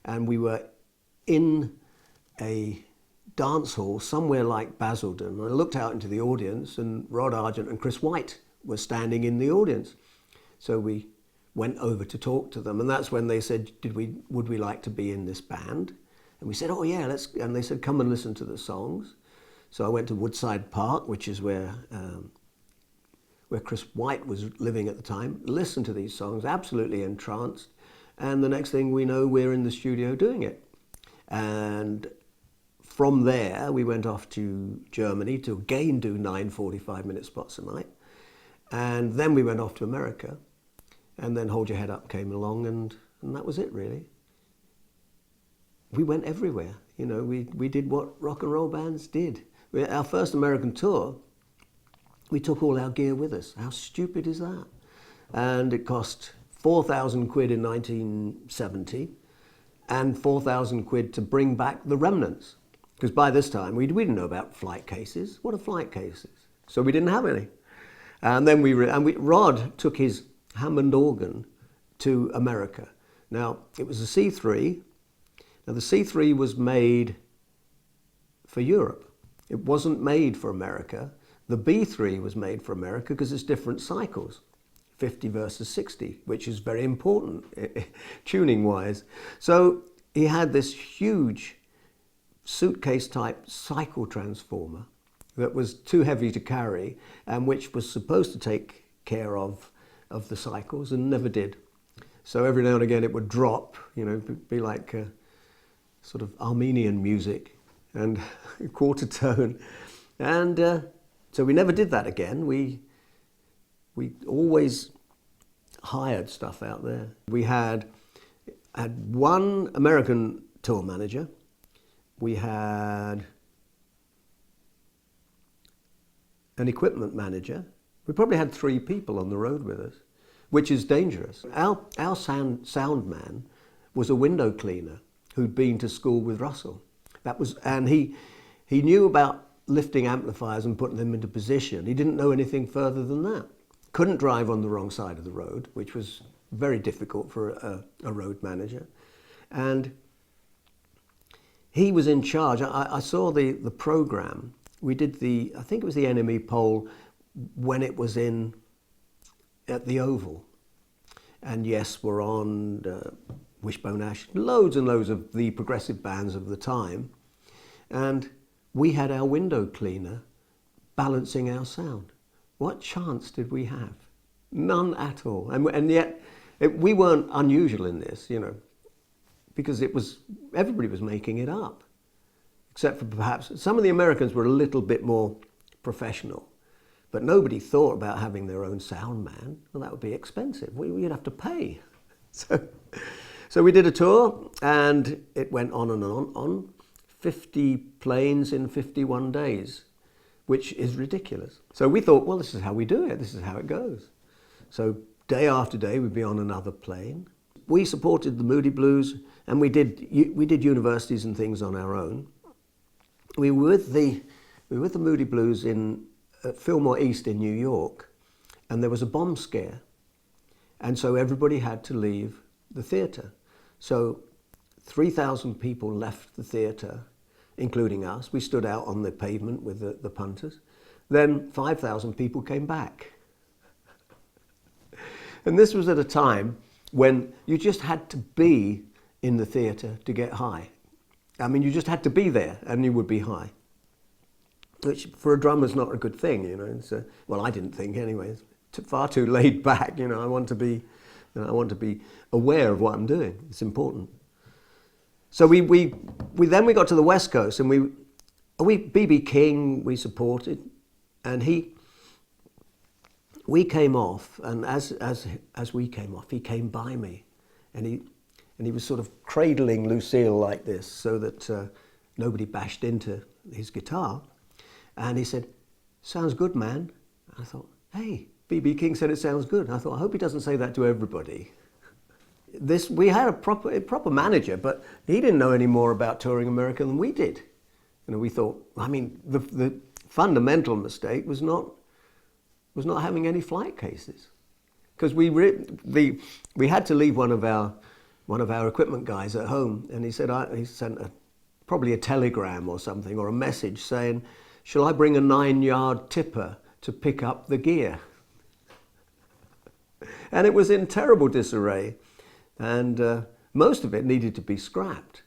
and we were in a dance hall somewhere like Basildon. I looked out into the audience, and Rod Argent and Chris White were standing in the audience. So we went over to talk to them, and that's when they said, would we like to be in this band? And we said, oh yeah, let's. And they said, come and listen to the songs. So I went to Woodside Park, which is where Chris White was living at the time, listened to these songs, absolutely entranced. And the next thing we know, we're in the studio doing it. And from there, we went off to Germany to again do 9 45-minute spots a night. And then we went off to America. And then Hold Your Head Up came along, and that was it, really. We went everywhere. You know, we did what rock and roll bands did. Our first American tour, we took all our gear with us. How stupid is that? And it cost 4,000 quid in 1970 and 4,000 quid to bring back the remnants. Because by this time, we didn't know about flight cases. What are flight cases? So we didn't have any. And then Rod took his Hammond organ to America. Now, it was a C3. Now, the C3 was made for Europe. It wasn't made for America. The B3 was made for America because it's different cycles, 50 versus 60, which is very important tuning-wise. So he had this huge suitcase-type cycle transformer that was too heavy to carry and which was supposed to take care of the cycles and never did. So every now and again it would drop, you know, be like sort of Armenian music and quarter tone. And so we never did that again. We always hired stuff out there. We had one American tour manager. We had an equipment manager. We probably had 3 people on the road with us, which is dangerous. Our sound man was a window cleaner who'd been to school with Russell. And he knew about lifting amplifiers and putting them into position. He didn't know anything further than that. Couldn't drive on the wrong side of the road, which was very difficult for a road manager. And he was in charge. I saw the program. We did I think it was the Enemy poll when it was at the Oval. And yes, we're on Wishbone Ash, loads and loads of the progressive bands of the time. And we had our window cleaner balancing our sound. What chance did we have? None at all. And yet, we weren't unusual in this, you know, because everybody was making it up. Except for perhaps, some of the Americans were a little bit more professional, but nobody thought about having their own sound man. Well, that would be expensive. We'd have to pay. So we did a tour, and it went on and on. 50 planes in 51 days, which is ridiculous. So we thought, well, this is how we do it. This is how it goes. So day after day, we'd be on another plane. We supported the Moody Blues, and we did universities and things on our own. We were with the Moody Blues at Fillmore East in New York, and there was a bomb scare. And so everybody had to leave the theatre. So 3,000 people left the theatre, including us. We stood out on the pavement with the punters. Then 5,000 people came back. And this was at a time when you just had to be in the theatre to get high. I mean, you just had to be there and you would be high. Which for a drummer is not a good thing, you know. Well, I didn't think anyway. It's far too laid back, you know. I want to be aware of what I'm doing. It's important. So we got to the West Coast, and B.B. King we supported, and we came off, and as we came off, he came by me, and he was sort of cradling Lucille like this so that nobody bashed into his guitar, and he said, "Sounds good, man." And I thought, hey, B.B. King said it sounds good. And I thought, I hope he doesn't say that to everybody. We had a proper manager, but he didn't know any more about touring America than we did. You know, we thought, I mean, the fundamental mistake was not having any flight cases, because we had to leave one of our one of our equipment guys at home, and he said he sent probably a telegram or something, or a message saying, "Shall I bring a 9-yard tipper to pick up the gear?" And it was in terrible disarray, and most of it needed to be scrapped.